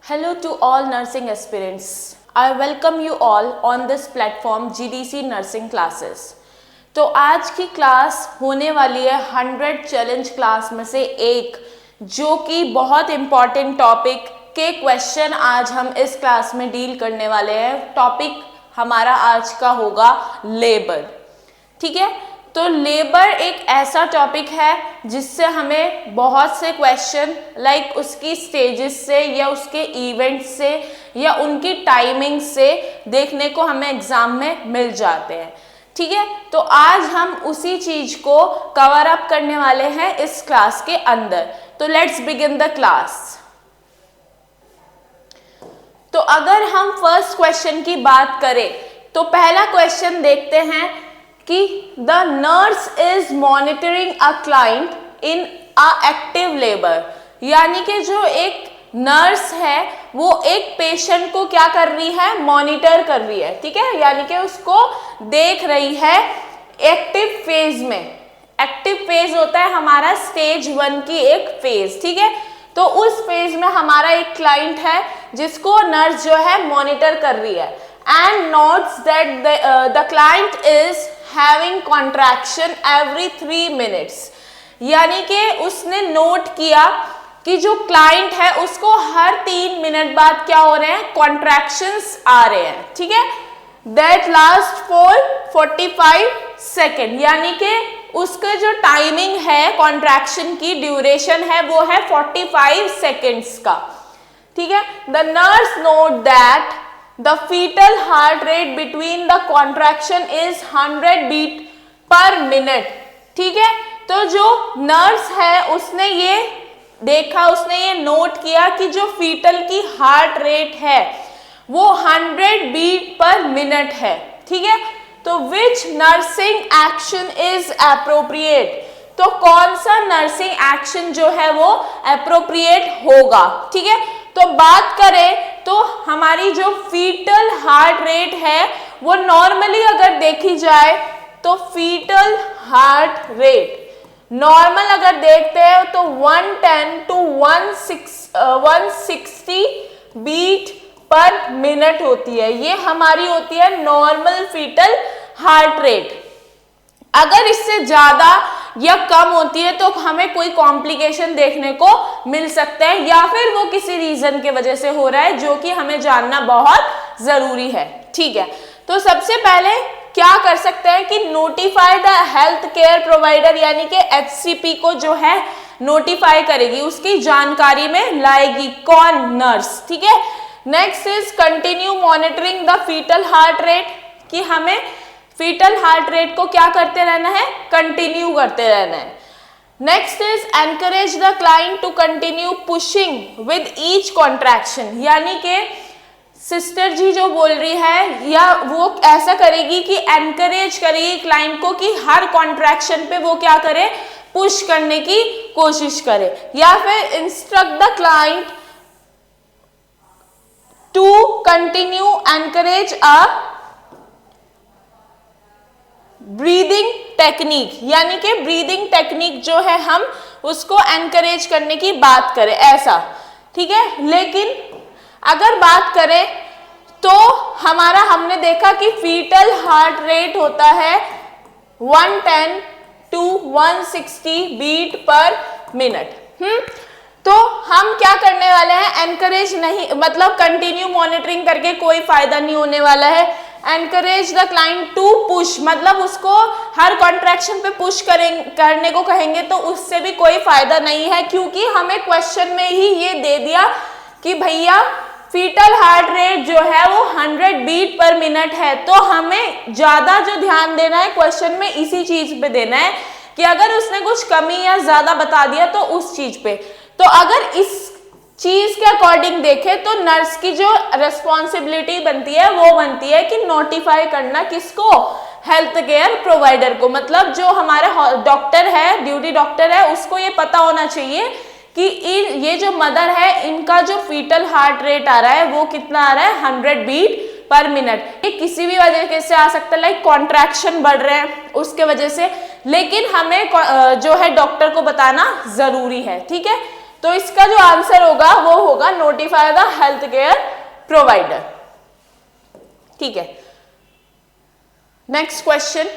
Hello to all nursing aspirants. I welcome you all on this platform GDC Nursing Classes. तो आज की class होने वाली है 100 चैलेंज क्लास में से एक, जो कि बहुत इम्पॉर्टेंट टॉपिक के क्वेश्चन आज हम इस क्लास में डील करने वाले हैं। टॉपिक हमारा आज का होगा लेबर। ठीक है, तो लेबर एक ऐसा टॉपिक है जिससे हमें बहुत से क्वेश्चन लाइक उसकी स्टेजेस से या उसके इवेंट से या उनकी टाइमिंग से देखने को हमें एग्जाम में मिल जाते हैं। ठीक है, तो आज हम उसी चीज को कवर अप करने वाले हैं इस क्लास के अंदर। तो लेट्स बिगिन द क्लास। तो अगर हम फर्स्ट क्वेश्चन की बात करें तो पहला क्वेश्चन देखते हैं कि the nurse is monitoring a client in a active labour, यानी कि जो एक नर्स है वो एक पेशेंट को क्या कर रही है, मॉनिटर कर रही है। ठीक है, यानी कि उसको देख रही है एक्टिव फेज में। एक्टिव फेज होता है हमारा स्टेज 1 की एक फेज। ठीक है, तो उस फेज में हमारा एक क्लाइंट है जिसको नर्स जो है मॉनिटर कर रही है and notes that the client is having contraction every 3 minutes, यानी कि उसने नोट किया कि जो क्लाइंट है उसको हर 3 मिनट बाद क्या हो रहे हैं, कॉन्ट्रैक्शंस आ रहे हैं। ठीक है, that last for 45 सेकेंड, यानी कि उसका जो टाइमिंग है कॉन्ट्रैक्शन की ड्यूरेशन है वो है 45 सेकेंड्स का। ठीक है, the nurse note that the fetal heart rate between the contraction is 100 beat per minute। ठीक है, तो जो नर्स है उसने ये देखा, उसने ये नोट किया कि जो फीटल की हार्ट रेट है वो 100 बीट पर मिनट है। ठीक है, तो विच नर्सिंग एक्शन इज एप्रोप्रिएट, तो कौन सा नर्सिंग एक्शन जो है वो एप्रोप्रिएट होगा। ठीक है, तो बात करें तो हमारी जो फीटल हार्ट रेट है वो नॉर्मली अगर देखी जाए तो फीटल हार्ट रेट नॉर्मल अगर देखते हैं तो 110 to 160 बीट पर मिनट होती है। ये हमारी होती है नॉर्मल फीटल हार्ट रेट। अगर इससे ज्यादा या कम होती है तो हमें कोई कॉम्प्लिकेशन देखने को मिल सकता है, या फिर वो किसी रीजन के वजह से हो रहा है जो कि हमें जानना बहुत जरूरी है। ठीक है, तो सबसे पहले क्या कर सकते हैं कि notify the health care provider, यानी कि HCP को जो है नोटिफाई करेगी, उसकी जानकारी में लाएगी कौन, नर्स। ठीक है, next is continue monitoring the fetal heart rate, कि हमें फीटल हार्ट रेट को क्या करते रहना है, कंटिन्यू करते रहना है। Next is encourage the client to continue pushing with each contraction, यानी कि सिस्टर जी जो बोल रही है या वो ऐसा करेगी कि एनकरेज करेगी क्लाइंट को कि हर कॉन्ट्रैक्शन पे वो क्या करे, पुश करने की कोशिश करे, या फिर instruct the client to continue encourage a breathing technique, यानी कि ब्रीदिंग टेक्निक जो है हम उसको एनकरेज करने की बात करें ऐसा। ठीक है, लेकिन अगर बात करें तो हमने देखा कि फीटल हार्ट रेट होता है 110 to 160 बीट पर मिनट। तो हम क्या करने वाले हैं, एनकरेज नहीं, मतलब कंटिन्यू मॉनिटरिंग करके कोई फायदा नहीं होने वाला है। Encourage the client to push, मतलब उसको हर कॉन्ट्रैक्शन पे पुश करने को कहेंगे तो उससे भी कोई फायदा नहीं है, क्योंकि हमें क्वेश्चन में ही ये दे दिया कि भैया फीटल हार्ट रेट जो है वो 100 बीट पर मिनट है। तो हमें ज्यादा जो ध्यान देना है क्वेश्चन में इसी चीज पे देना है कि अगर उसने कुछ कमी या ज्यादा बता दिया तो उस चीज पे। तो अगर इस चीज के अकॉर्डिंग देखें तो नर्स की जो रिस्पॉन्सिबिलिटी बनती है वो बनती है कि नोटिफाई करना किसको, हेल्थ केयर प्रोवाइडर को, मतलब जो हमारा डॉक्टर है, ड्यूटी डॉक्टर है, उसको ये पता होना चाहिए कि ये जो मदर है इनका जो फीटल हार्ट रेट आ रहा है वो कितना आ रहा है, 100 बीट पर मिनट। ये किसी भी वजह से आ सकता है, लाइक कॉन्ट्रैक्शन बढ़ रहे हैं उसके वजह से, लेकिन हमें जो है डॉक्टर को बताना जरूरी है। ठीक है, तो इसका जो आंसर होगा वो होगा notify the health care provider. ठीक है, next question.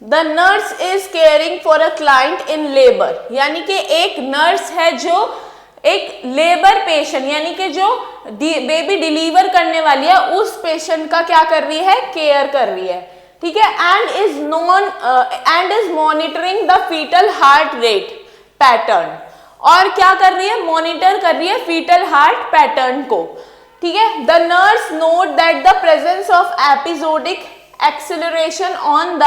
The nurse is caring for a client in labour, यानी कि एक नर्स है जो एक लेबर पेशेंट यानी कि जो बेबी डिलीवर करने वाली है उस पेशेंट का क्या कर रही है, केयर कर रही है। ठीक है, and is monitoring the fetal heart rate pattern, और क्या कर रही है, मॉनिटर कर रही है फीटल हार्ट पैटर्न को। ठीक है, the nurse note that the presence of episodic acceleration on the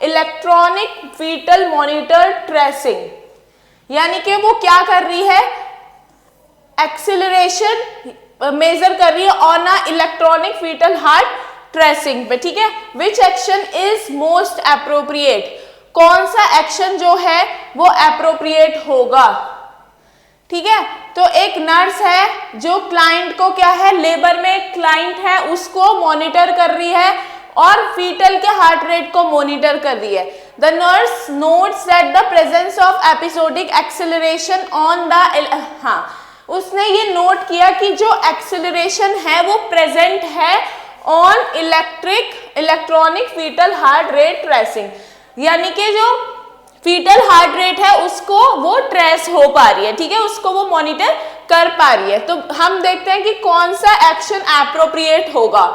electronic fetal monitor tracing, यानी कि वो क्या कर रही है, एक्सेलरेशन मेजर कर रही है on a electronic fetal heart tracing पे। ठीक है, which action is most appropriate, कौन सा एक्शन जो है वो एप्रोप्रिएट होगा। ठीक है, तो एक नर्स है जो क्लाइंट को क्या है, लेबर में एक क्लाइंट है उसको मॉनिटर कर रही है और फीटल के हार्ट रेट को मॉनिटर कर रही है। The nurse notes that the presence of episodic acceleration on the, उसने ये नोट किया कि जो एक्सेलरेशन है वो प्रेजेंट है on electronic fetal heart rate tracing, यानी कि जो फीटल हार्ट रेट है उसको वो ट्रेस हो पा रही है। ठीक है, उसको वो मॉनिटर कर पा रही है। तो हम देखते हैं कि कौन सा एक्शन एप्रोप्रिएट होगा।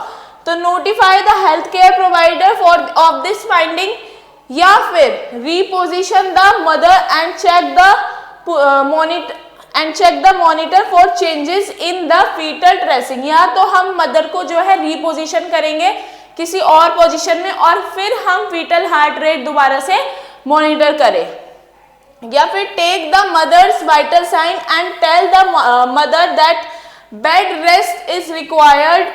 तो notify the health care provider for of this finding, या फिर reposition the mother and check the monitor for changes in the fetal tracing, या तो हम मदर को जो है रीपोजिशन करेंगे किसी और पोजीशन में और फिर हम फीटल हार्ट रेट दोबारा से मॉनिटर करें, या फिर take the mother's vital sign and tell the mother that bed rest is required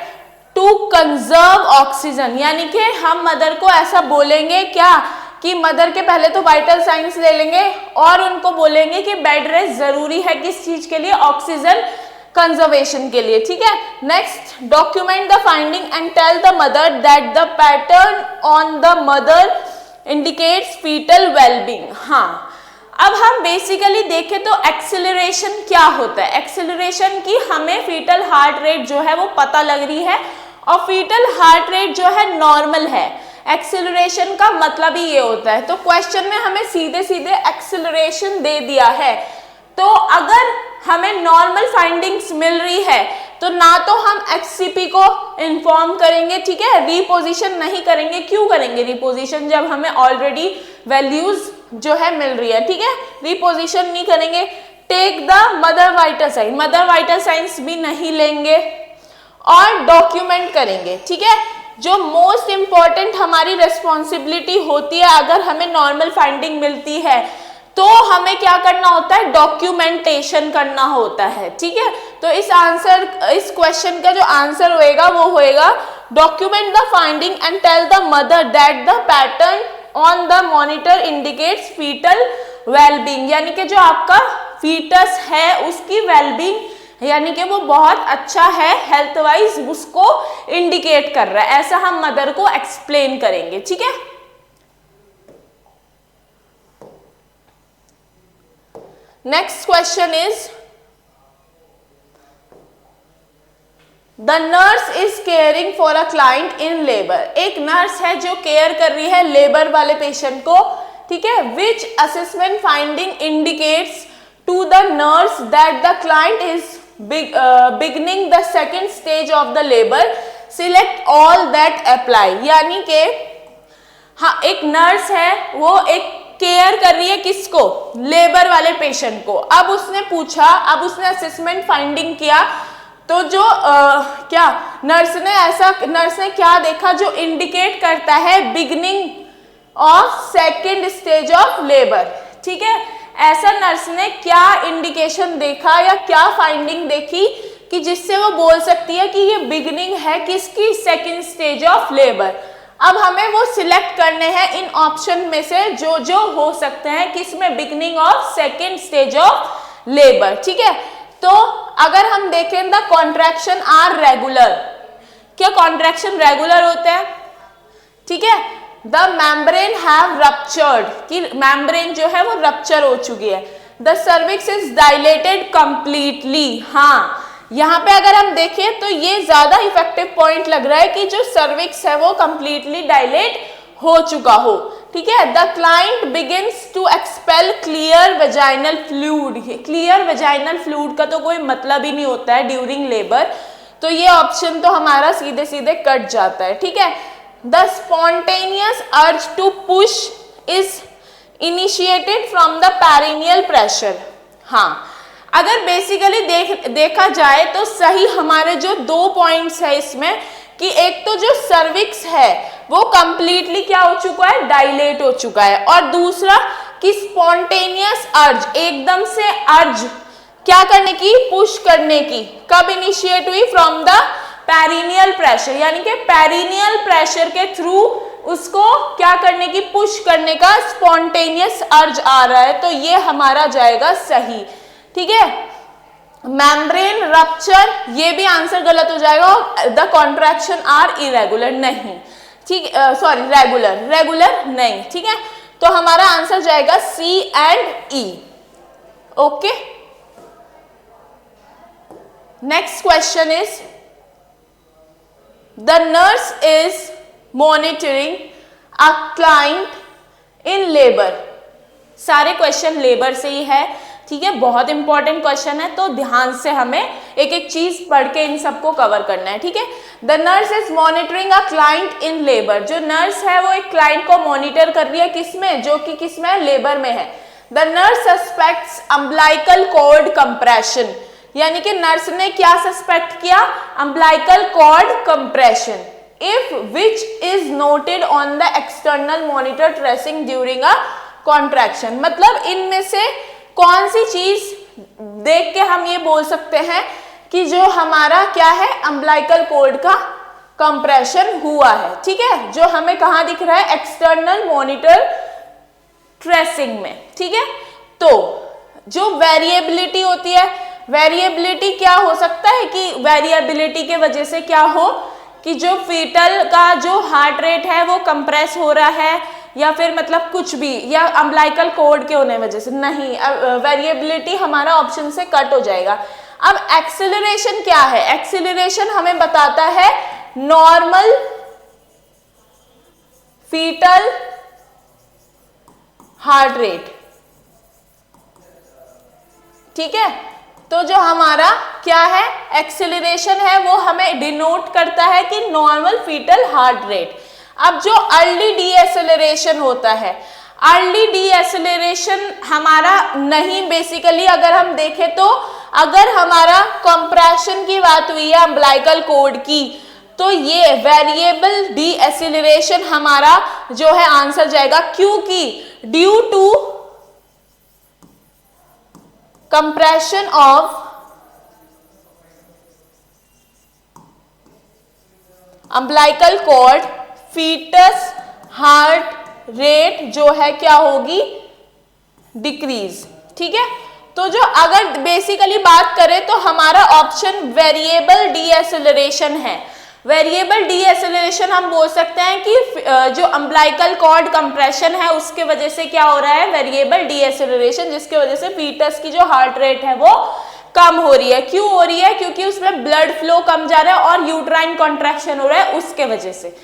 to conserve oxygen, यानी कि हम मदर को ऐसा बोलेंगे क्या कि मदर के पहले तो वाइटल साइंस ले लेंगे और उनको बोलेंगे कि बेड रेस्ट जरूरी है किस चीज के लिए, ऑक्सीजन कंजर्वेशन के लिए। ठीक है, next, document the finding and tell the mother that the pattern on the mother indicates fetal wellbeing. हाँ, अब हम बेसिकली देखें तो एक्सेलरेशन क्या होता है। एक्सेलरेशन की हमें फीटल हार्ट रेट जो है वो पता लग रही है और फीटल हार्ट रेट जो है नॉर्मल है। एक्सेलरेशन का मतलब ही ये होता है। तो क्वेश्चन में हमें सीधे सीधे एक्सेलरेशन दे दिया है, तो अगर हमें नॉर्मल फाइंडिंग्स मिल रही है तो ना तो हम एचसीपी को इन्फॉर्म करेंगे, ठीक है, रीपोजिशन नहीं करेंगे। क्यों करेंगे रीपोजिशन जब हमें ऑलरेडी वैल्यूज जो है मिल रही है। ठीक है, रीपोजिशन नहीं करेंगे। Take the mother vital sign, mother vital signs भी नहीं लेंगे और डॉक्यूमेंट करेंगे। ठीक है, जो मोस्ट इंपॉर्टेंट हमारी रिस्पॉन्सिबिलिटी होती है अगर हमें नॉर्मल फाइंडिंग मिलती है तो हमें क्या करना होता है, डॉक्यूमेंटेशन करना होता है। ठीक है, तो इस क्वेश्चन का जो आंसर होएगा वो होएगा document the finding and tell the mother that the pattern on the monitor indicates fetal wellbeing, यानी कि जो आपका फीटस है उसकी वेलबींग यानी कि वो बहुत अच्छा है हेल्थ वाइज, उसको इंडिकेट कर रहा है। ऐसा हम मदर को एक्सप्लेन करेंगे। ठीक है, next question is the nurse is caring for a client in labour. एक नर्स है जो केयर कर रही है लेबर वाले पेशेंट को। ठीक है, which assessment finding indicates to the nurse that the client is beginning the second stage of the labor, select all that apply, यानी कि हाँ एक नर्स है वो एक केयर कर रही है किसको, लेबर वाले पेशेंट को। अब उसने पूछा, अब उसने असेसमेंट फाइंडिंग किया तो जो क्या नर्स ने क्या देखा जो इंडिकेट करता है beginning of second stage of labour. ठीक है, ऐसा नर्स ने क्या इंडिकेशन देखा या क्या फाइंडिंग देखी कि जिससे वो बोल सकती है कि ये बिगिनिंग है किसकी, सेकंड स्टेज ऑफ लेबर। अब हमें वो सिलेक्ट करने हैं इन ऑप्शन में से जो हो सकते हैं किसमें, beginning of second stage of labour. ठीक है, तो अगर हम देखें द कॉन्ट्रैक्शन आर रेगुलर, क्या कॉन्ट्रैक्शन रेगुलर होते हैं? ठीक है, द मेम्ब्रेन हैव रप्चर्ड, कि मेम्ब्रेन जो है वो रप्चर हो चुकी है। The cervix is dilated completely, हाँ यहाँ पे अगर हम देखें तो ये ज्यादा इफेक्टिव पॉइंट लग रहा है कि जो सर्विक्स है वो कंप्लीटली डायलेट हो चुका हो। ठीक है, the client begins to expel clear vaginal fluid, clear vaginal fluid का तो कोई मतलब ही नहीं होता है ड्यूरिंग लेबर, तो ये ऑप्शन तो हमारा सीधे सीधे कट जाता है। ठीक है, the spontaneous urge to push is initiated from the perineal pressure. हाँ, अगर बेसिकली देखा जाए तो सही हमारे जो 2 पॉइंट्स है इसमें, कि एक तो जो सर्विक्स है वो कंप्लीटली क्या हो चुका है, डायलेट हो चुका है, और दूसरा कि स्पॉन्टेनियस अर्ज, एकदम से अर्ज क्या करने की, पुश करने की, कब इनिशिएट हुई, फ्रॉम द पेरिनियल प्रेशर, यानी कि पेरिनियल प्रेशर के थ्रू उसको क्या करने की, पुश करने का स्पॉन्टेनियस अर्ज आ रहा है, तो ये हमारा जाएगा सही। ठीक है, मेम्ब्रेन रप्चर, ये भी आंसर गलत हो जाएगा। द कॉन्ट्रैक्शन आर इरेगुलर, नहीं, ठीक, सॉरी रेगुलर, रेगुलर नहीं। ठीक है, तो हमारा आंसर जाएगा C and E. Okay, next question is the nurse is monitoring a client in labour. सारे क्वेश्चन लेबर से ही है। ठीक है, बहुत इंपॉर्टेंट क्वेश्चन है, तो ध्यान से हमें एक एक चीज पढ़ के इन सबको कवर करना है। ठीक है, the nurse is monitoring a client in labour, जो नर्स है वो एक क्लाइंट को मॉनिटर कर रही है, किसमें, जो कि किसमें, लेबर में है। The nurse suspects umbilical cord compression, यानी कि नर्स ने क्या सस्पेक्ट किया, umbilical cord compression, if which is noted on the external monitor tracing during a contraction. मतलब इनमें से कौन सी चीज देख के हम ये बोल सकते हैं कि जो हमारा क्या है, अम्बिलिकल कॉर्ड का कंप्रेशन हुआ है। ठीक है, जो हमें कहां दिख रहा है, एक्सटर्नल मॉनिटर ट्रेसिंग में। ठीक है, तो जो वेरिएबिलिटी होती है, वेरिएबिलिटी क्या हो सकता है कि वेरिएबिलिटी के वजह से क्या हो कि जो फीटल का जो हार्ट रेट है वो कंप्रेस हो रहा है, या फिर मतलब कुछ भी, या अम्बिलिकल कॉर्ड के होने वजह से, नहीं, वेरिएबिलिटी हमारा ऑप्शन से कट हो जाएगा। अब एक्सेलरेशन क्या है, एक्सेलरेशन हमें बताता है नॉर्मल फीटल हार्ट रेट। ठीक है, तो जो हमारा क्या है, एक्सेलरेशन है, वो हमें डिनोट करता है कि नॉर्मल फीटल हार्ट रेट। अब जो अर्ली डीएसेलरेशन होता है, अर्ली डीएसेलरेशन हमारा नहीं, बेसिकली अगर हम देखें तो अगर हमारा कंप्रेशन की बात हुई है अम्बिलिकल कॉर्ड की, तो ये वेरिएबल डीएसेलरेशन हमारा जो है आंसर जाएगा, क्योंकि due to compression of umbilical cord, fetus heart rate जो है क्या होगी, डिक्रीज। ठीक है, तो जो अगर बेसिकली बात करें तो हमारा ऑप्शन वेरिएबल डीएसेलरेशन है। वेरिएबल डीएसेलरेशन हम बोल सकते हैं कि जो अम्बिलिकल कॉर्ड कंप्रेशन है उसके वजह से क्या हो रहा है, वेरिएबल डीएसेलरेशन, जिसके वजह से फीटस की जो हार्ट रेट है वो कम हो रही है। क्यों हो रही है, क्योंकि उसमें ब्लड फ्लो कम जा रहा है और यूट्राइन कॉन्ट्रैक्शन हो रहा है उसके वजह से।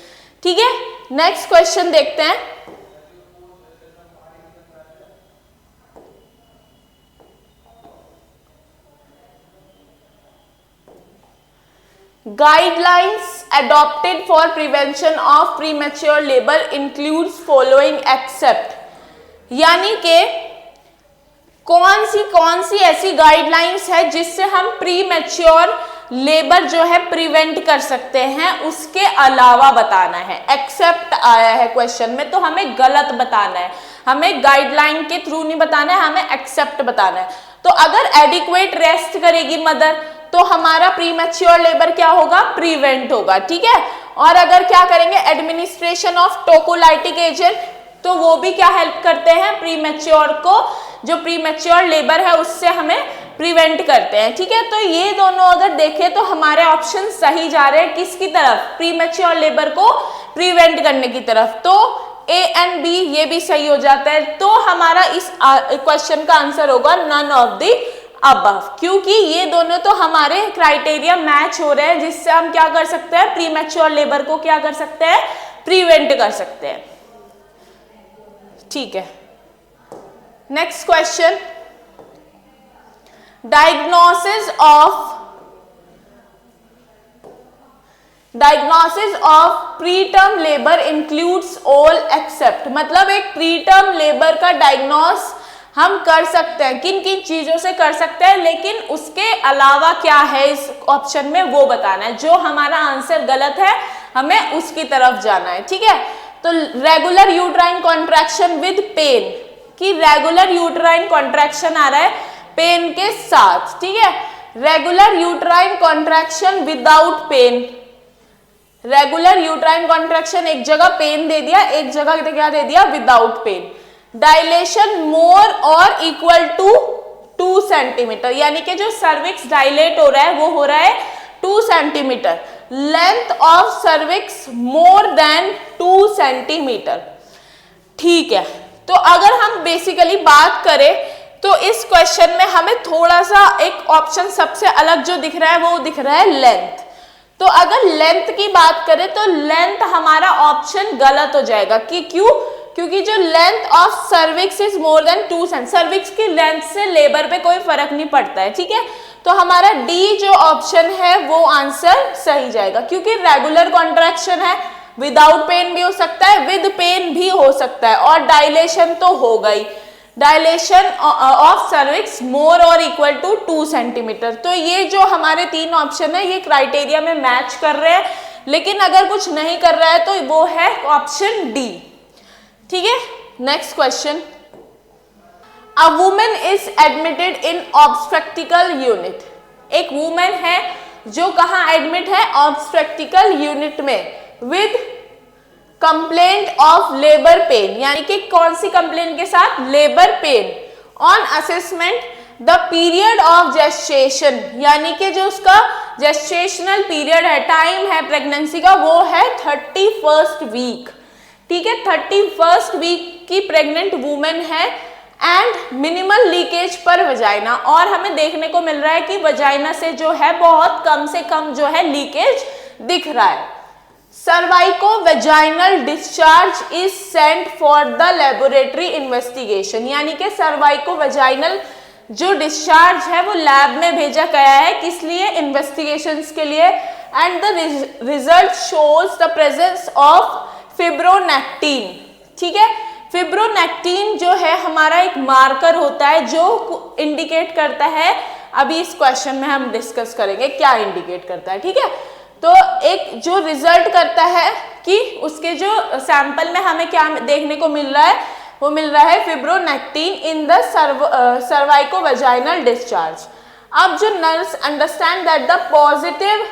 ठीक है, नेक्स्ट क्वेश्चन देखते हैं। Guidelines adopted for prevention of premature labor includes following except, यानी कि कौन सी ऐसी गाइडलाइंस है जिससे हम प्रीमेच्योर लेबर जो है प्रिवेंट कर सकते हैं, उसके अलावा बताना है। एक्सेप्ट आया है क्वेश्चन में, तो हमें गलत बताना है, हमें गाइडलाइन के थ्रू नहीं बताना है, हमें एक्सेप्ट बताना है। तो अगर एडिक्वेट रेस्ट करेगी मदर तो हमारा प्रीमेच्योर लेबर क्या होगा, प्रिवेंट होगा। ठीक है, और अगर क्या करेंगे, एडमिनिस्ट्रेशन ऑफ टोकोलाइटिक एजेंट, तो वो भी क्या हेल्प करते हैं, प्रीमेच्योर को, जो प्रीमेच्योर लेबर है उससे हमें प्रिवेंट करते हैं। ठीक है, तो ये दोनों अगर देखें तो हमारे ऑप्शन सही जा रहे हैं किसकी तरफ, प्रीमेच्योर लेबर को प्रिवेंट करने की तरफ। तो ए एंड बी ये भी सही हो जाता है। तो हमारा इस क्वेश्चन का आंसर होगा नन ऑफ द अबव, क्योंकि ये दोनों तो हमारे क्राइटेरिया मैच हो रहे हैं, जिससे हम क्या कर सकते हैं, प्रीमेच्योर लेबर को क्या कर सकते हैं, प्रिवेंट कर सकते हैं। ठीक है, next question, diagnosis of preterm labour includes all except, मतलब एक प्रीटर्म लेबर का डायग्नोस हम कर सकते हैं, किन किन चीजों से कर सकते हैं, लेकिन उसके अलावा क्या है इस ऑप्शन में वो बताना है। जो हमारा आंसर गलत है हमें उसकी तरफ जाना है। ठीक है, तो regular uterine contraction with pain, कि रेगुलर यूट्राइन कॉन्ट्रैक्शन आ रहा है पेन के साथ। ठीक है, regular uterine contraction without pain, regular uterine contraction एक जगह पेन दे दिया, एक जगह क्या दे दिया, विदाउट पेन। डायलेशन मोर और इक्वल टू 2 सेंटीमीटर, यानी कि जो सर्विक्स डायलेट हो रहा है वो हो रहा है 2 centimetre. Length of cervix more than 2 centimetre. ठीक है, तो अगर हम बेसिकली बात करें तो इस क्वेश्चन में हमें थोड़ा सा एक ऑप्शन सबसे अलग जो दिख रहा है वो दिख रहा है लेंथ। तो अगर लेंथ की बात करें तो लेंथ हमारा ऑप्शन गलत हो जाएगा, कि क्यों, क्योंकि जो length of cervix is more than 2 cent, cervix की लेंथ से लेबर पे कोई फर्क नहीं पड़ता है। ठीक है, तो हमारा डी जो ऑप्शन है वो आंसर सही जाएगा, क्योंकि रेगुलर कॉन्ट्रैक्शन है, विदाउट पेन भी हो सकता है, विद पेन भी हो सकता है, और डायलेशन तो हो गई, डायलेशन ऑफ सर्विक्स मोर और इक्वल टू 2 सेंटीमीटर। तो ये जो हमारे 3 ऑप्शन है ये क्राइटेरिया में मैच कर रहे हैं, लेकिन अगर कुछ नहीं कर रहा है तो वो है ऑप्शन डी। ठीक है, next question, a women is admitted in obstetrical unit, एक वुमेन है जो कहाँ एडमिट है, ऑब्स्ट्रक्टिकल यूनिट में, with complaint of labour pain, यानी कि कौन सी कंप्लेंट के साथ, labour pain. On assessment the period of gestation, यानी कि जो उसका जेस्टेशनल पीरियड है, टाइम है प्रेगनेंसी का, वो है 31st वीक। ठीक है, 31st वीक की प्रेग्नेंट वुमेन है, एंड मिनिमल लीकेज पर वजाइना, और हमें देखने को मिल रहा है कि वजाइना से जो है बहुत कम से कम जो है लीकेज दिख रहा है। Cervicovaginal discharge is sent for the laboratory investigation, यानी कि सर्वाइकोवेजाइनल जो डिस्चार्ज है वो लैब में भेजा गया है, किस लिए, इन्वेस्टिगेशंस के लिए। And the result shows the presence of fibronectin. ठीक है, फिब्रोनेक्टिन जो है हमारा एक मार्कर होता है जो इंडिकेट करता है, अभी इस क्वेश्चन में हम डिस्कस करेंगे क्या इंडिकेट करता है। ठीक है, तो एक जो रिजल्ट करता है कि उसके जो सैंपल में हमें क्या देखने को मिल रहा है, वो मिल रहा है फिब्रोनेक्टिन इन द सर्वाइकोवेजाइनल डिस्चार्ज। अब जो nurse understand that the positive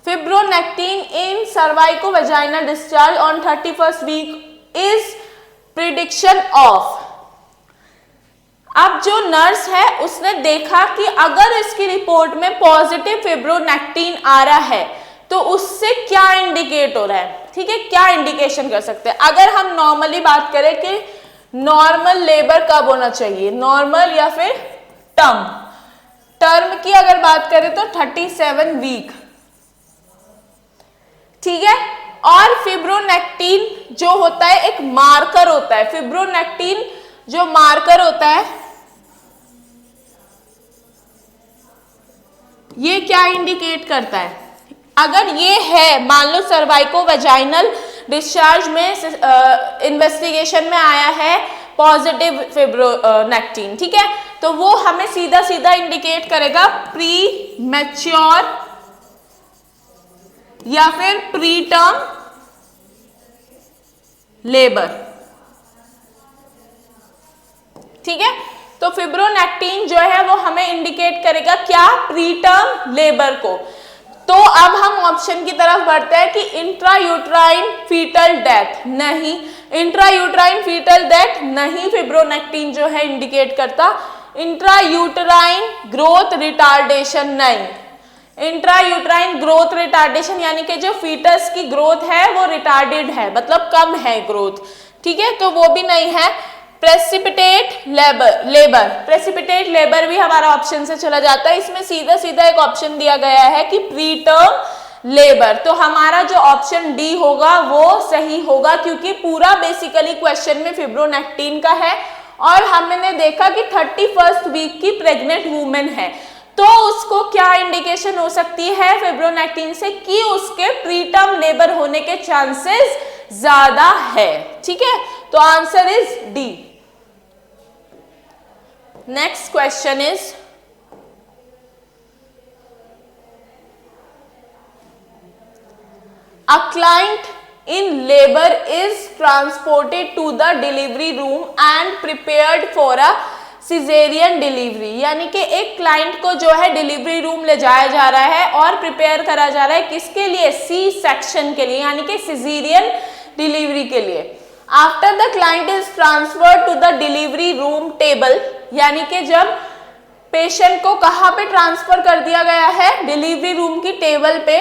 fibronectin in cervicovaginal discharge on 31st week is prediction of. अब जो नर्स है उसने देखा कि अगर इसकी रिपोर्ट में पॉजिटिव फिब्रोनेक्टिन आ रहा है तो उससे क्या इंडिकेट हो रहा है। ठीक है, क्या इंडिकेशन कर सकते हैं। अगर हम नॉर्मली बात करें कि नॉर्मल लेबर कब होना चाहिए, नॉर्मल या फिर टर्म, टर्म की अगर बात करें तो 37 वीक। ठीक है, और फिब्रोनेक्टिन जो होता है एक मार्कर होता है, फिब्रोनेक्टिन जो मार्कर होता है ये क्या इंडिकेट करता है, अगर ये है मान लो सर्वाइकोवेजाइनल डिस्चार्ज में इन्वेस्टिगेशन में आया है पॉजिटिव फिब्रोनेक्टिन, ठीक है, तो वो हमें सीधा सीधा इंडिकेट करेगा प्री मैच्योर या फिर प्री टर्म लेबर। ठीक है, तो फिब्रोनेक्टिन जो है वो हमें इंडिकेट करेगा क्या, प्री टर्म लेबर को। तो अब हम ऑप्शन की तरफ बढ़ते हैं कि इंट्रायूट्राइन फीटल डेथ, नहीं, इंट्रायूट्राइन फीटल डेथ नहीं फिब्रोनेक्टिन जो है इंडिकेट करता। इंट्रायूटराइन ग्रोथ रिटार्डेशन नहीं, इंट्रायूटराइन ग्रोथ रिटार्डेशन यानी कि जो फीटस की ग्रोथ है वो रिटार्डेड है, मतलब कम है ग्रोथ, ठीक है, तो वो भी नहीं है। प्रेसिपिटेट लेबर, प्रेसिपिटेट लेबर भी हमारा ऑप्शन से चला जाता है। इसमें सीधा सीधा एक ऑप्शन दिया गया है कि प्रीटर्म लेबर, तो हमारा जो ऑप्शन डी होगा वो सही होगा, क्योंकि पूरा बेसिकली क्वेश्चन में फिब्रोनेक्टिन का है और हमने देखा कि 31st वीक की प्रेग्नेंट वुमेन है, तो उसको क्या इंडिकेशन हो सकती है फिब्रोनेक्टिन से कि उसके प्रीटर्म लेबर होने के चांसेस ज्यादा है, ठीक है, तो answer is D. Next question is a client in labor is transported to the delivery room and prepared for a caesarean delivery, यानी कि एक क्लाइंट को जो है डिलीवरी रूम ले जाया जा रहा है और प्रिपेयर करा जा रहा है किसके लिए, सी सेक्शन के लिए, यानी कि सिजेरियन डिलीवरी के लिए। After the client is transferred to the delivery room table, यानी कि जब पेशेंट को कहाँ पे ट्रांसफर कर दिया गया है, डिलीवरी रूम की टेबल पे,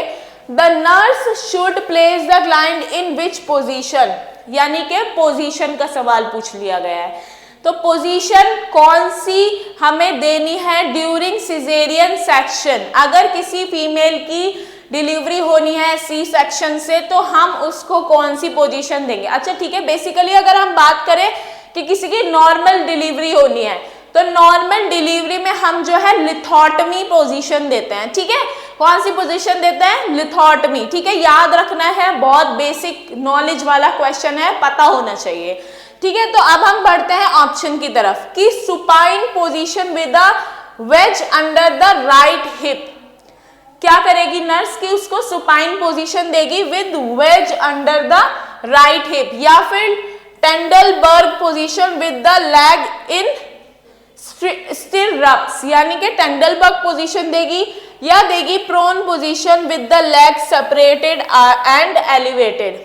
the nurse should place the client in which position, यानी कि पोजीशन का सवाल पूछ लिया गया है, तो पोजीशन कौन सी हमें देनी है ड्यूरिंग सिजेरियन सेक्शन। अगर किसी फीमेल की डिलीवरी होनी है सी सेक्शन से तो हम उसको कौन सी पोजीशन देंगे। अच्छा ठीक है, बेसिकली अगर हम बात करें कि किसी की नॉर्मल डिलीवरी होनी है तो नॉर्मल डिलीवरी में हम जो है लिथोटमी पोजीशन देते हैं, ठीक है, कौन सी पोजीशन देते हैं, लिथोटमी, ठीक है, याद रखना है, बहुत बेसिक नॉलेज वाला क्वेश्चन है, पता होना चाहिए, ठीक है। तो अब हम बढ़ते हैं ऑप्शन की तरफ कि supine position with the wedge under the right hip, क्या करेगी नर्स की उसको सुपाइन पोजीशन देगी with wedge under the right hip, या फिर Trendelenburg position with the leg in stirrups, यानी कि टेंडलबर्ग पोजीशन देगी या देगी prone position with the leg separated and elevated.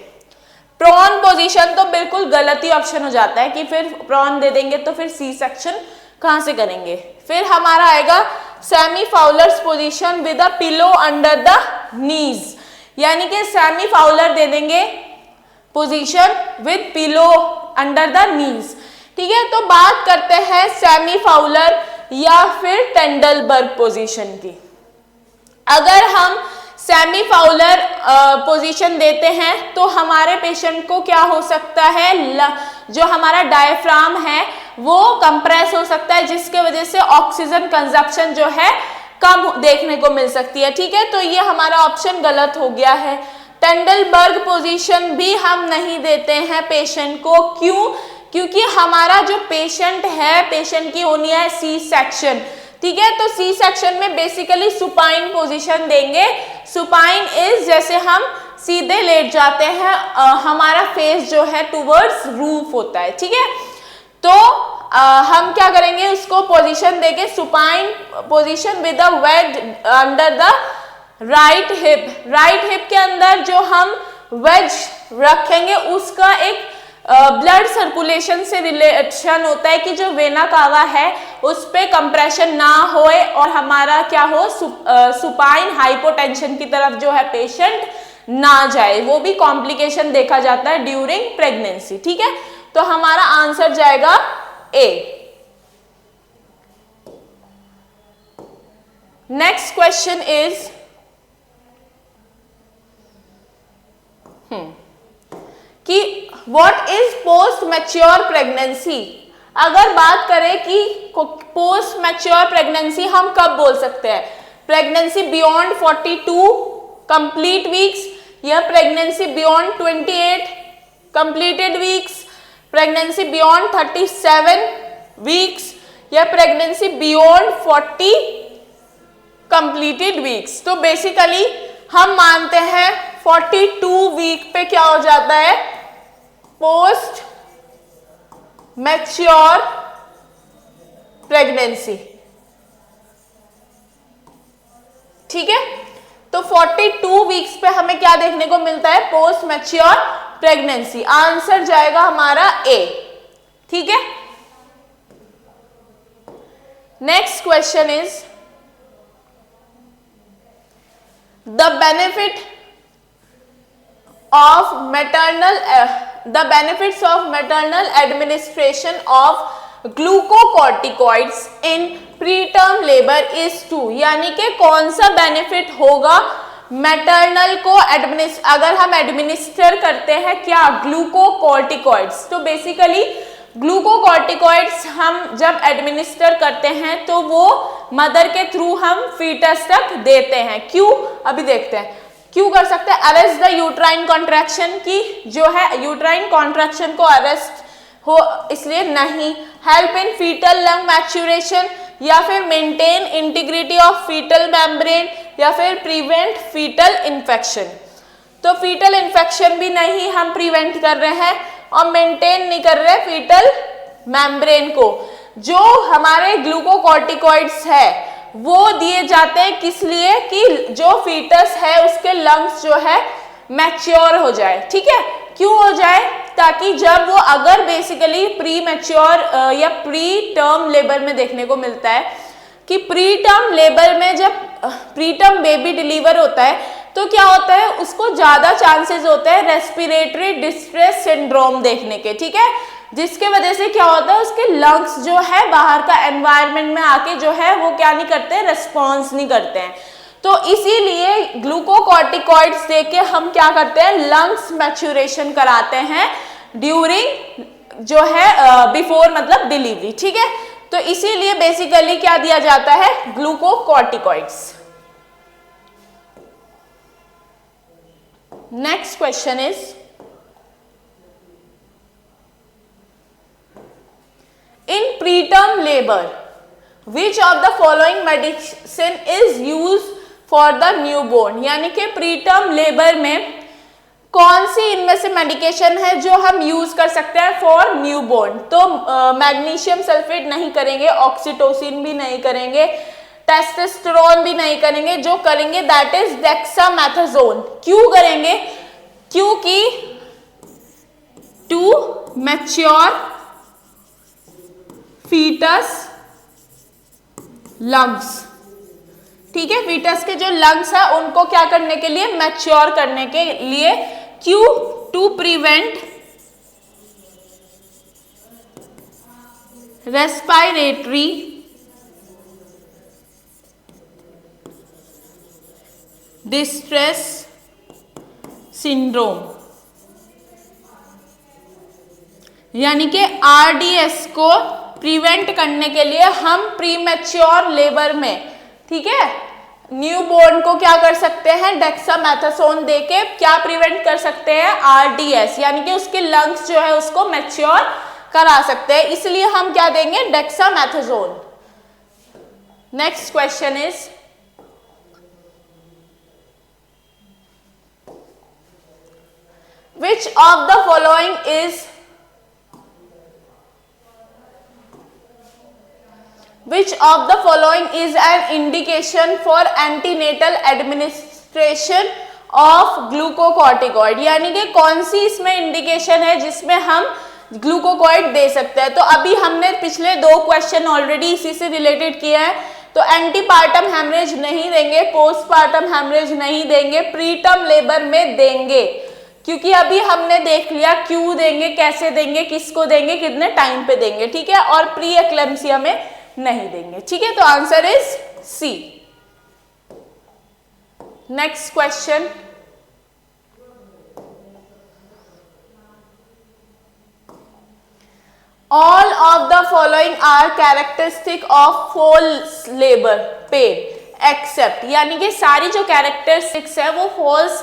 Prone position तो बिल्कुल गलत ही ऑप्शन हो जाता है कि फिर प्रोन दे देंगे तो फिर सी सेक्शन कहां से करेंगे। फिर हमारा आएगा semi Fowler's position with a pillow under the knees, यानी कि सेमी फाउलर दे देंगे position with pillow under the knees, ठीक है। तो बात करते हैं सेमी फाउलर या फिर टेंडलबर्ग पोजीशन की। अगर हम सेमी फाउलर पोजीशन देते हैं तो हमारे पेशेंट को क्या हो सकता है, जो हमारा डायफ्राम है वो कंप्रेस हो सकता है, जिसके वजह से ऑक्सीजन कंजप्शन जो है कम देखने को मिल सकती है, ठीक है, तो ये हमारा ऑप्शन गलत हो गया है। टेंडलबर्ग पोजीशन भी हम नहीं देते हैं पेशेंट को, क्यों, क्योंकि हमारा जो पेशेंट है, पेशेंट की होनी है सी सेक्शन, ठीक है, तो सी सेक्शन में बेसिकली सुपाइन पोजीशन देंगे। सुपाइन इज जैसे हम सीधे लेट जाते हैं, हमारा फेस जो है टुवर्ड्स रूफ होता है, ठीक है, तो हम क्या करेंगे उसको पोजीशन देंगे supine position with the wedge under the right hip. Right hip के अंदर जो हम वेज रखेंगे उसका एक ब्लड सर्कुलेशन से रिलेशन होता है कि जो वेना कावा है उस पे कंप्रेशन ना होए और हमारा क्या हो, सुपाइन हाइपोटेंशन की तरफ जो है पेशेंट ना जाए, वो भी कॉम्प्लिकेशन देखा जाता है ड्यूरिंग प्रेगनेंसी, ठीक है, तो हमारा आंसर जाएगा ए। नेक्स्ट क्वेश्चन इज कि what is post mature pregnancy. अगर बात करें कि पोस्ट मैच्योर प्रेगनेंसी हम कब बोल सकते हैं, प्रेगनेंसी बियॉन्ड 42 कंप्लीट वीक्स, या pregnancy beyond 28 completed weeks, pregnancy beyond 37 weeks, या प्रेगनेंसी बियॉन्ड 40 कंप्लीटेड वीक्स। तो बेसिकली हम मानते हैं 42 वीक पे क्या हो जाता है, पोस्ट मैच्योर प्रेगनेंसी, ठीक है, तो 42 वीक्स पे हमें क्या देखने को मिलता है, पोस्ट मैच्योर प्रेगनेंसी। आंसर जाएगा हमारा ए, ठीक है। Next question is the benefit of the benefits of maternal administration of glucocorticoids in preterm labor is to, यानी कि कौन सा बेनिफिट होगा मैटरनल को अगर हम एडमिनिस्टर करते हैं क्या ग्लूकोकॉर्टिकॉइड्स। तो बेसिकली ग्लूकोकॉर्टिकॉइड्स हम जब एडमिनिस्टर करते हैं तो वो मदर के थ्रू हम फीटस तक देते हैं। क्यों, अभी देखते हैं क्यों कर सकते हैं। अरेस्ट द यूट्राइन कॉन्ट्रैक्शन की जो है यूट्राइन कॉन्ट्रैक्शन को अरेस्ट हो इसलिए नहीं। Help in fetal lung maturation या फिर maintain integrity of fetal membrane या फिर प्रिवेंट फीटल इन्फेक्शन। तो फीटल इन्फेक्शन भी नहीं हम प्रिवेंट कर रहे हैं और मेंटेन नहीं कर रहे फीटल मेम्ब्रेन को। जो हमारे ग्लूकोकॉर्टिकॉइड्स है वो दिए जाते हैं किस लिए कि जो फीटस है उसके लंग्स जो है मैच्योर हो जाए। ठीक है, क्यों हो जाए, ताकि जब वो अगर बेसिकली प्री मैच्योर या प्री टर्म लेबर में देखने को मिलता है कि प्री टर्म लेबर में जब प्री टर्म बेबी डिलीवर होता है तो क्या होता है उसको ज्यादा चांसेस होते हैं रेस्पिरेटरी डिस्ट्रेस सिंड्रोम देखने के। ठीक है, जिसके वजह से क्या होता है उसके लंग्स जो है बाहर का एनवायरनमेंट में आके जो है वो क्या नहीं करते हैं, रेस्पॉन्स नहीं करते हैं। तो इसीलिए ग्लूकोकॉर्टिकॉइड्स देके हम क्या करते हैं लंग्स मैच्योरेशन कराते हैं ड्यूरिंग जो है बिफोर मतलब डिलीवरी। ठीक है, तो इसीलिए बेसिकली क्या दिया जाता है glucocorticoids. Next question is in preterm labor which of the following medicine is used for the newborn, यानी कि प्रीटर्म लेबर में कौन सी इनमें से मेडिकेशन है जो हम यूज कर सकते हैं फॉर न्यूबॉर्न। तो मैग्नीशियम सल्फेट नहीं करेंगे, ऑक्सीटोसिन भी नहीं करेंगे, टेस्टोस्टेरोन भी नहीं करेंगे, जो करेंगे दैट इज डेक्सामेथासोन। क्यों करेंगे, क्योंकि टू मैच्योर फीटस लंग्स। ठीक है, फीटस के जो लंग्स है उनको क्या करने के लिए, मैच्योर करने के लिए। क्यों, to prevent respiratory distress syndrome, यानी कि आरडीएस को प्रिवेंट करने के लिए हम प्रीमैच्योर लेबर में, ठीक है, न्यूबॉर्न को क्या कर सकते हैं, डेक्सामेथासोन देके क्या प्रिवेंट कर सकते हैं, आरडीएस, यानी कि उसके लंग्स जो है उसको मैच्योर करा सकते हैं, इसलिए हम क्या देंगे, dexamethasone. Next question is which of the following is an indication for antenatal administration of glucocorticoid, यानी कि कौन सी इसमें इंडिकेशन है जिसमें हम ग्लूकोकॉइड दे सकते हैं। तो अभी हमने पिछले दो क्वेश्चन ऑलरेडी इसी से रिलेटेड किए हैं। तो एंटीपार्टम हेमरेज नहीं देंगे, पोस्टपार्टम हेमरेज नहीं देंगे, प्रीटर्म लेबर में देंगे, क्योंकि अभी हमने देख लिया क्यों देंगे, कैसे देंगे, किसको देंगे, कितने टाइम पे देंगे, ठीक है, और प्री एक्लेम्सिया में नहीं देंगे, ठीक है। तो answer is C. Next question, all of the following are characteristic of false labour pain except, यानी कि सारी जो कैरेक्टरिस्टिक्स है वो फॉल्स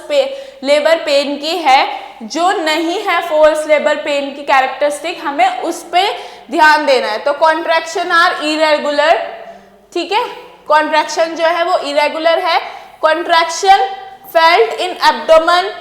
लेबर पेन की है, जो नहीं है फॉल्स लेबर पेन की कैरेक्टरिस्टिक हमें उस पे ध्यान देना है। तो कॉन्ट्रैक्शन आर इरेगुलर, ठीक है, कॉन्ट्रैक्शन जो है वो इरेगुलर है। Contraction felt in abdomen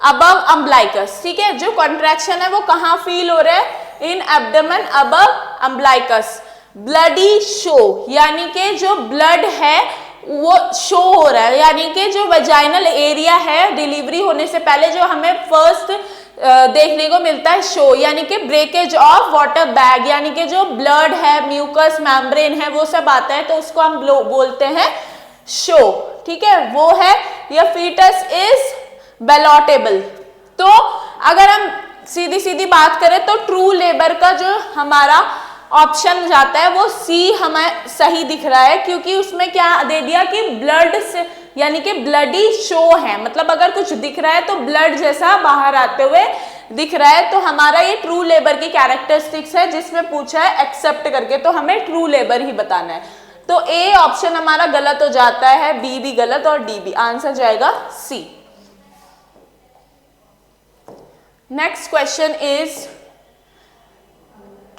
above umbilicus, ठीक है, जो कॉन्ट्रैक्शन है वो कहाँ फील हो रहा है, इन abdomen above umbilicus. Bloody show, यानी कि जो ब्लड है वो शो हो रहा है, यानी कि जो वजाइनल एरिया है डिलीवरी होने से पहले जो हमें फर्स्ट देखने को मिलता है शो, यानी कि ब्रेकेज ऑफ वाटर बैग, यानी कि जो ब्लड है, म्यूकस मेम्ब्रेन है, वो सब आता है तो उसको हम बोलते हैं शो। ठीक है, वो है या फीटस इज बेलोटेबल। तो अगर हम सीधी सीधी बात करें तो ट्रू लेबर का जो हमारा ऑप्शन जाता है वो सी हमें सही दिख रहा है, क्योंकि उसमें क्या दे दिया कि ब्लड से, यानी कि ब्लडी शो है, मतलब अगर कुछ दिख रहा है तो ब्लड जैसा बाहर आते हुए दिख रहा है, तो हमारा ये ट्रू लेबर की कैरेक्टरिस्टिक्स है जिसमें पूछा है एक्सेप्ट करके, तो हमें ट्रू लेबर ही बताना है। तो ए ऑप्शन हमारा गलत हो जाता है, बी भी गलत और डी भी, आंसर जाएगा C. Next question is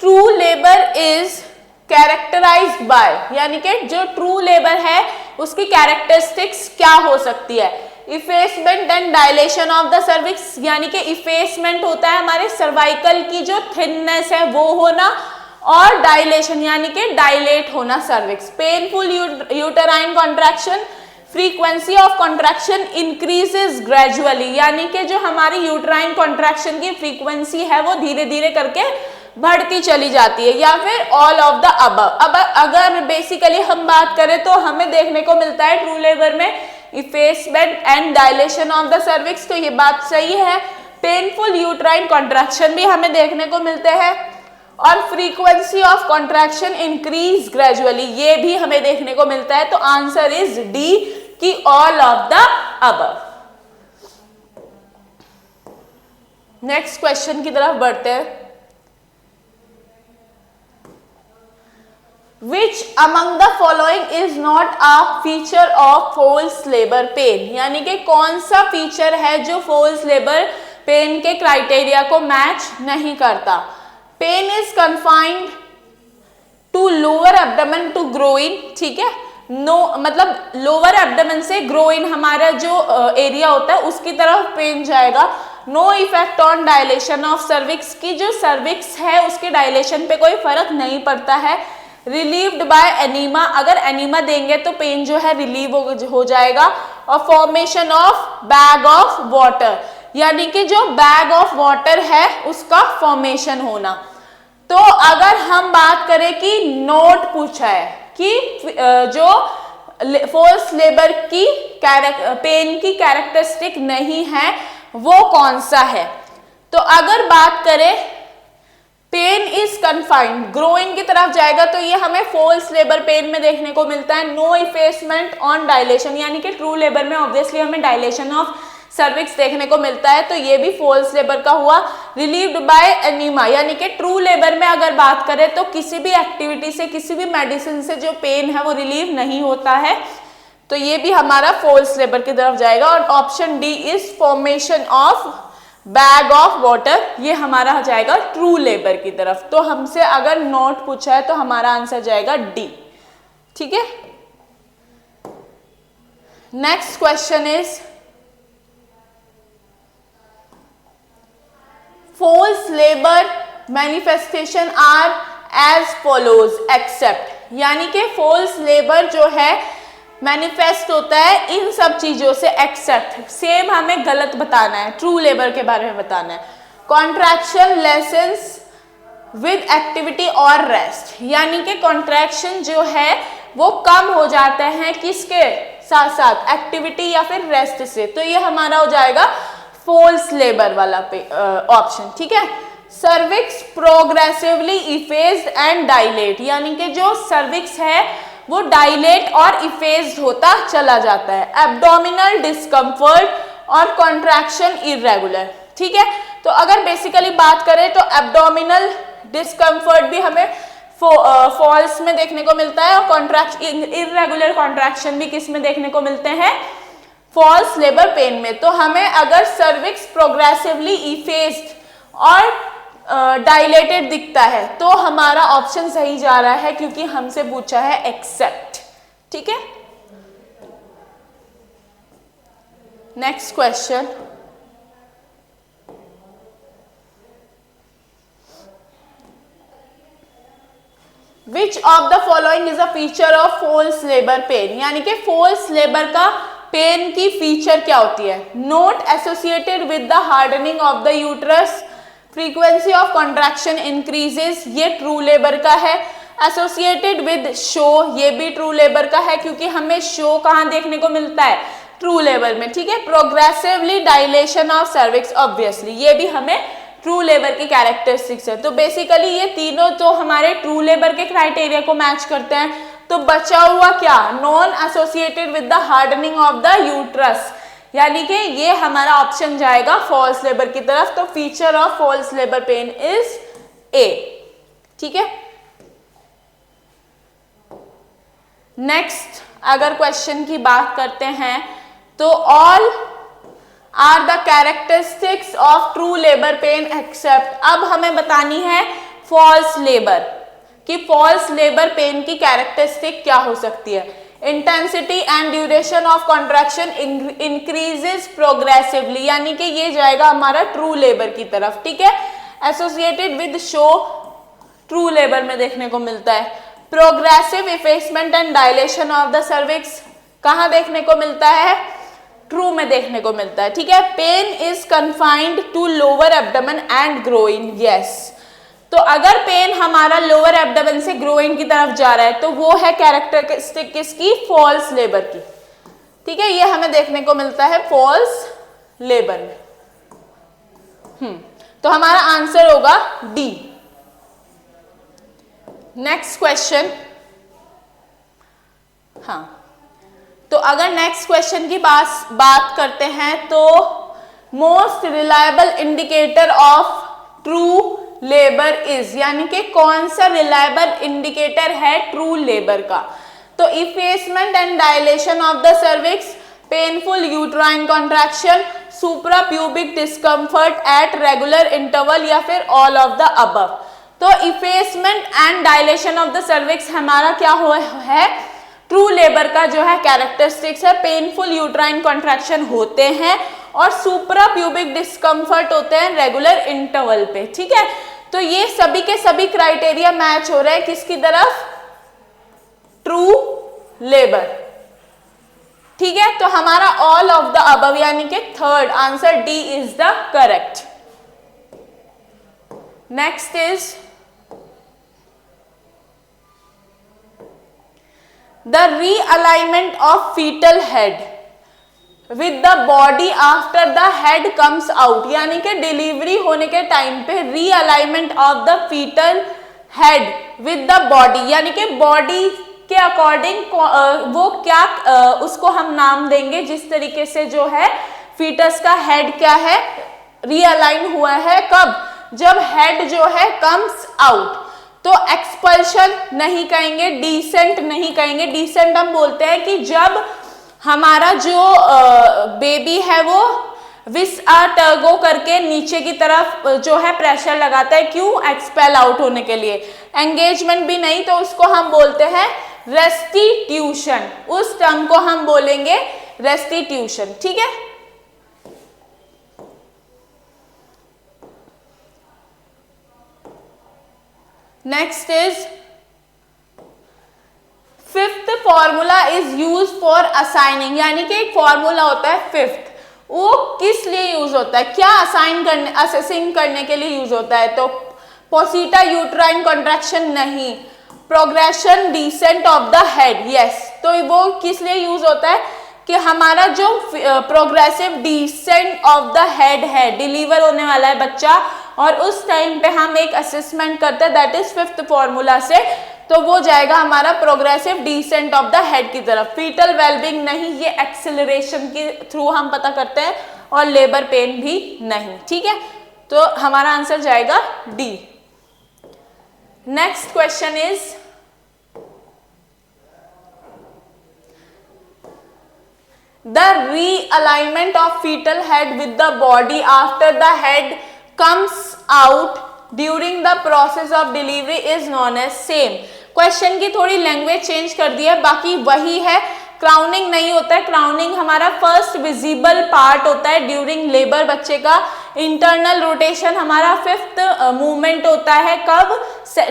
true labour is characterised by, यानी कि जो ट्रू लेबर है उसकी कैरेक्टरिस्टिक्स क्या हो सकती है? Effacement and dilation of the cervix, यानी कि इफेसमेंट होता है हमारे सर्वाइकल की जो थिननेस है वो होना, और डायलेशन यानी कि डायलेट होना cervix. Painful uterine contraction, frequency of contraction increases gradually, यानी कि जो हमारी यूटेराइन कॉन्ट्रैक्शन की फ्रीक्वेंसी है वो धीरे धीरे करके बढ़ती चली जाती है, या फिर ऑल ऑफ द अबव। अब अगर बेसिकली हम बात करें तो हमें देखने को मिलता है ट्रू लेबर में effacement and dilation of the cervix, तो ये बात सही है। पेनफुल यूटेराइन कॉन्ट्रैक्शन भी हमें देखने को मिलते हैं, और frequency of contraction increase gradually, ये भी हमें देखने को मिलता है, तो आंसर इज डी की all of the above. Next question की तरफ बढ़ते हैं। Which among the following is not a feature of forced labor pain, यानी कि कौन सा फीचर है जो फोर्स लेबर पेन के क्राइटेरिया को मैच नहीं करता? Pain is confined to lower abdomen to groin, ठीक है, नो मतलब लोअर एब्डोमेन से ग्रोइन हमारा जो एरिया होता है उसकी तरफ पेन जाएगा। No effect on dilation of cervix, की जो सर्विक्स है उसके डायलेशन पे कोई फर्क नहीं पड़ता है। रिलीव्ड बाय एनीमा, अगर एनीमा देंगे तो पेन जो है रिलीव हो जाएगा। और formation of bag of water, यानी कि जो बैग ऑफ वाटर है उसका फॉर्मेशन होना। तो अगर हम बात करें कि नोट पूछा है कि जो फोर्स लेबर की पेन की कैरेक्टरिस्टिक नहीं है वो कौन सा है, तो अगर बात करें पेन इज कन्फाइंड, ग्रोइंग की तरफ जाएगा, तो ये हमें फोर्स लेबर पेन में देखने को मिलता है। नो इफेसमेंट ऑन डायलेशन, यानी कि ट्रू लेबर में ऑब्वियसली हमें डायलेशन ऑफ सर्विक्स देखने को मिलता है, तो ये भी फोर्स लेबर का हुआ। रिलीव्ड बाय एनीमा, यानी कि ट्रू लेबर में अगर बात करें तो किसी भी एक्टिविटी से, किसी भी मेडिसिन से जो पेन है वो रिलीव नहीं होता है, तो ये भी हमारा फोर्स लेबर की तरफ जाएगा। और option D is formation of bag of water, ये हमारा हो जाएगा ट्रू लेबर की तरफ। तो हमसे अगर नोट पूछा है तो हमारा आंसर जाएगा डी, ठीक है। Next question is false labour manifestation are as follows except, यानी कि फोर्स लेबर जो है मैनिफेस्ट होता है इन सब चीजों से एक्सेप्ट, सेम हमें गलत बताना है, ट्रू लेबर के बारे में बताना है। कॉन्ट्रैक्शन लेसन्स विद एक्टिविटी और रेस्ट, यानी कि कॉन्ट्रैक्शन जो है वो कम हो जाते हैं किसके साथ साथ, एक्टिविटी या फिर रेस्ट से, तो ये हमारा हो जाएगा फोर्स लेबर वाला ऑप्शन, ठीक है। सर्विक्स प्रोग्रेसिवली इफेज्ड एंड डायलेट, यानी कि जो सर्विक्स है वो डायलेट और इफेज्ड होता चला जाता है। एब्डोमिनल डिस्कम्फर्ट और कॉन्ट्रैक्शन इरेगुलर, ठीक है। तो अगर बेसिकली बात करें तो एब्डोमिनल डिस्कम्फर्ट भी हमें फॉल्स में देखने को मिलता है, और इरेगुलर कॉन्ट्रैक्शन भी किस में देखने को मिलते हैं, फॉल्स लेबर पेन में। तो हमें अगर सर्विक्स प्रोग्रेसिवली इफेज्ड और डायलेटेड दिखता है तो हमारा ऑप्शन सही जा रहा है, क्योंकि हमसे पूछा है एक्सेप्ट, ठीक है। Next question, which of the following is a feature of force labour pain, यानी कि फोर्स लेबर का पेन की फीचर क्या होती है? Note associated with the hardening of the uterus, frequency of contraction increases, ये ट्रू लेबर का है। एसोसिएटेड विद शो, ये भी ट्रू लेबर का है क्योंकि हमें शो कहाँ देखने को मिलता है? ट्रू लेबर में, ठीक है। Progressively dilation of cervix, obviously ये भी हमें ट्रू लेबर की कैरेक्टरिस्टिक्स है। तो बेसिकली ये तीनों तो हमारे ट्रू लेबर के क्राइटेरिया को मैच करते हैं। तो बचा हुआ क्या? Non associated with the hardening of the uterus, यानी कि ये हमारा ऑप्शन जाएगा फॉल्स लेबर की तरफ। तो feature of false labour pain is A, ठीक है। नेक्स्ट अगर क्वेश्चन की बात करते हैं तो all are the characteristics of true labour pain except, अब हमें बतानी है फॉल्स लेबर कि फॉल्स लेबर पेन की कैरेक्टरिस्टिक क्या हो सकती है। Intensity and duration of contraction increases progressively, यानी कि ये जाएगा हमारा ट्रू लेबर की तरफ, ठीक है। Associated with show, true labour में देखने को मिलता है। Progressive effacement and dilation of the cervix कहाँ देखने को मिलता है? ट्रू में देखने को मिलता है, ठीक है। Pain is confined to lower abdomen and groin, yes. तो अगर पेन हमारा लोअर एब्डोमेन से ग्रोइन की तरफ जा रहा है तो वो है कैरेक्टरिस्टिक किसकी? फॉल्स लेबर की, ठीक है। ये हमें देखने को मिलता है फॉल्स लेबर में। तो हमारा आंसर होगा डी। नेक्स्ट क्वेश्चन, हाँ, तो अगर नेक्स्ट क्वेश्चन की बात करते हैं तो most reliable indicator of true labour is, यानी कि कौन सा रिलायबल इंडिकेटर है ट्रू लेबर का? तो effacement and dilation of the cervix, painful uterine contraction, supra pubic discomfort at regular interval, या फिर ऑल ऑफ द अबव। तो effacement and dilation of the cervix हमारा क्या हुआ है? ट्रू लेबर का जो है कैरेक्टरिस्टिक्स है। पेनफुल यूट्राइन कॉन्ट्रैक्शन होते हैं और सुप्रा प्यूबिक डिस्कम्फर्ट होते हैं रेगुलर इंटरवल पे, ठीक है। तो ये सभी के सभी क्राइटेरिया मैच हो रहे हैं किसकी तरफ? ट्रू लेबर, ठीक है। तो हमारा ऑल ऑफ द अबव यानी कि third answer D is the correct. Next is the realignment of fetal head with the body after the head comes out, यानी कि डिलीवरी होने के टाइम पे realignment of the fetal head with the body, यानी कि body के according वो क्या उसको हम नाम देंगे जिस तरीके से जो है फीटस का हेड क्या है रीअलाइन हुआ है। कब? जब हेड जो है कम्स आउट। तो एक्सपल्शन नहीं कहेंगे, डिसेंट नहीं कहेंगे। डिसेंट हम बोलते हैं कि जब हमारा जो बेबी है वो विस टर्गो करके नीचे की तरफ जो है प्रेशर लगाता है, क्यों? एक्सपेल आउट होने के लिए। एंगेजमेंट भी नहीं, तो उसको हम बोलते हैं रेस्टिट्यूशन, उस टर्म को हम बोलेंगे रेस्टिट्यूशन, ठीक है। Next is fifth formula is use for assigning, यानी कि एक फॉर्मूला होता है फिफ्थ, वो किस लिए यूज होता है? क्या असाइन करने, असेसिंग करने के लिए यूज होता है? तो पोसिटा यूट्राइन कॉन्ट्रैक्शन नहीं, progression descent of the head, yes. तो वो किस लिए यूज होता है कि हमारा जो progressive descent of the head है, डिलीवर होने वाला है बच्चा और उस टाइम पे हम एक असेसमेंट करते हैं, दैट इज फिफ्थ फॉर्मूला से। तो वो जाएगा हमारा progressive descent of the head की तरफ। फीटल वेलबिंग नहीं, ये एक्सेलरेशन के थ्रू हम पता करते हैं, और लेबर पेन भी नहीं, ठीक है। तो हमारा आंसर जाएगा D. Next question is the realignment of fetal head with the body after the head comes out during the process of delivery is known as same। Question की थोड़ी लैंग्वेज चेंज कर दी है, बाकी वही है। क्राउनिंग नहीं होता है, क्राउनिंग हमारा फर्स्ट विजिबल पार्ट होता है ड्यूरिंग लेबर बच्चे का। इंटरनल रोटेशन हमारा फिफ्थ मूवमेंट होता है, कब?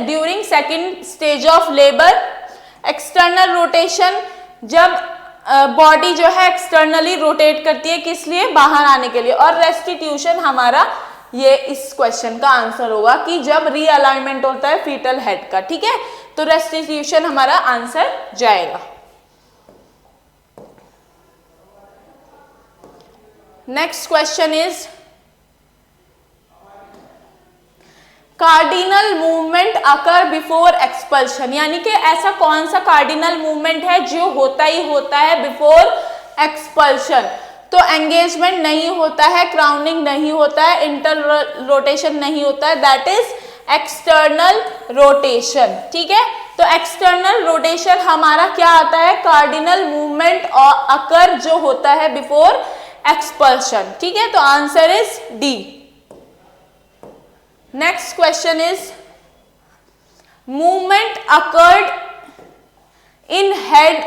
During second stage of labour. External rotation जब बॉडी जो है एक्सटर्नली रोटेट करती है, किस लिए, बाहर आने के लिए। और रेस्टिट्यूशन हमारा ये इस क्वेश्चन का आंसर होगा कि जब रीअलाइनमेंट होता है फीटल हेड का, ठीक है, तो रेस्टिट्यूशन हमारा आंसर जाएगा। Next question is cardinal movement occur before expulsion, यानी कि ऐसा कौन सा कार्डिनल मूवमेंट है जो होता ही होता है बिफोर एक्सपल्शन। तो एंगेजमेंट नहीं होता है, क्राउनिंग नहीं होता है, इंटर रोटेशन नहीं होता है, दैट इज एक्सटर्नल रोटेशन, ठीक है। तो एक्सटर्नल रोटेशन हमारा क्या आता है, कार्डिनल मूवमेंट और अकर जो होता है बिफोर एक्सपल्शन, ठीक है। तो answer is D. Next question is movement occurred in head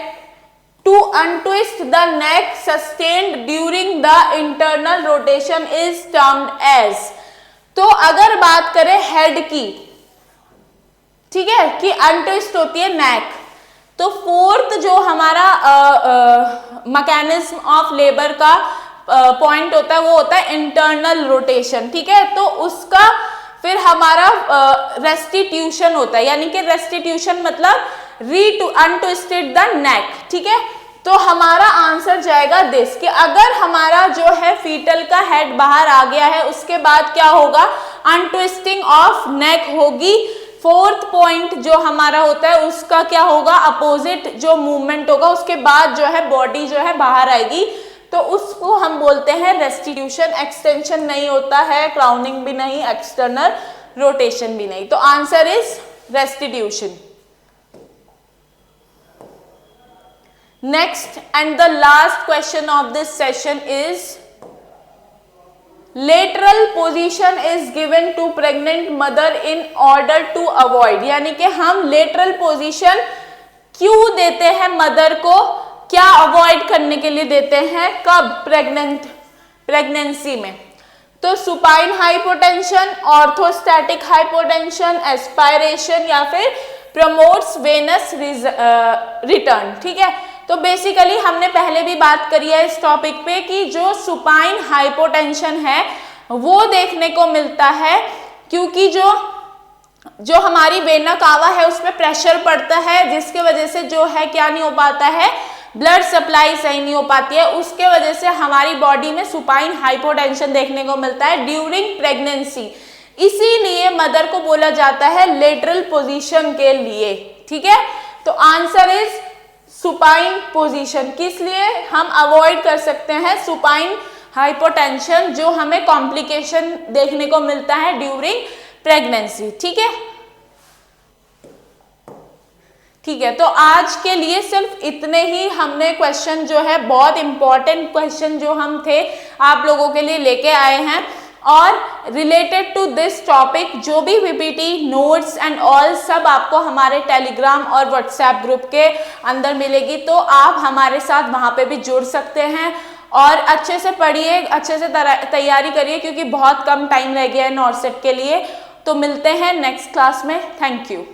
to untwist the neck sustained during the internal rotation is termed as। तो अगर बात करें हेड की, ठीक है, कि अनट्विस्ट होती है नेक, तो फोर्थ जो हमारा मैकेनिज्म ऑफ लेबर का पॉइंट होता है वो होता है इंटरनल रोटेशन, ठीक है। तो उसका फिर हमारा रेस्टिट्यूशन होता है, यानी कि रेस्टिट्यूशन मतलब अनट्विस्टेड द नेक, ठीक है। तो हमारा आंसर जाएगा दिस, कि अगर हमारा जो है फीटल का हेड बाहर आ गया है उसके बाद क्या होगा, अनट्विस्टिंग ऑफ नेक होगी। फोर्थ पॉइंट जो हमारा होता है उसका क्या होगा, अपोजिट जो मूवमेंट होगा, उसके बाद जो है बॉडी जो है बाहर आएगी, तो उसको हम बोलते हैं रेस्टिट्यूशन। एक्सटेंशन नहीं होता है, क्राउनिंग भी नहीं, एक्सटर्नल रोटेशन भी नहीं, तो answer is restitution. Next and the last question of this session is lateral position is given to pregnant mother in order to avoid, यानी कि हम lateral position क्यों देते हैं मदर को, क्या अवॉइड करने के लिए देते हैं, कब, प्रेगनेंसी में। तो supine hypotension, orthostatic hypotension, aspiration या फिर प्रमोट्स वेनस रिटर्न, ठीक है। तो बेसिकली हमने पहले भी बात करी है इस टॉपिक पे कि जो सुपाइन हाइपोटेंशन है वो देखने को मिलता है क्योंकि जो हमारी वेना कावा है उसमें प्रेशर पड़ता है, जिसके वजह से जो है क्या नहीं हो पाता है, ब्लड सप्लाई सही नहीं हो पाती है, उसके वजह से हमारी बॉडी में सुपाइन हाइपोटेंशन देखने को मिलता है ड्यूरिंग प्रेगनेंसी। इसीलिए मदर को बोला जाता है लेटरल पोजीशन के लिए, ठीक है। तो आंसर इज सुपाइन पोजीशन। किस लिए हम अवॉइड कर सकते हैं सुपाइन हाइपोटेंशन, जो हमें कॉम्प्लिकेशन देखने को मिलता है ड्यूरिंग प्रेगनेंसी, ठीक है। ठीक है, तो आज के लिए सिर्फ इतने ही हमने क्वेश्चन जो है, बहुत इंपॉर्टेंट क्वेश्चन जो हम थे आप लोगों के लिए लेके आए हैं। और रिलेटेड टू दिस टॉपिक जो भी पीपीटी, नोट्स एंड ऑल सब आपको हमारे टेलीग्राम और व्हाट्सएप ग्रुप के अंदर मिलेगी, तो आप हमारे साथ वहाँ पे भी जुड़ सकते हैं और अच्छे से पढ़िए, अच्छे से तैयारी करिए क्योंकि बहुत कम टाइम रह गया है नॉर्सेट के लिए। तो मिलते हैं नेक्स्ट क्लास में। Thank you.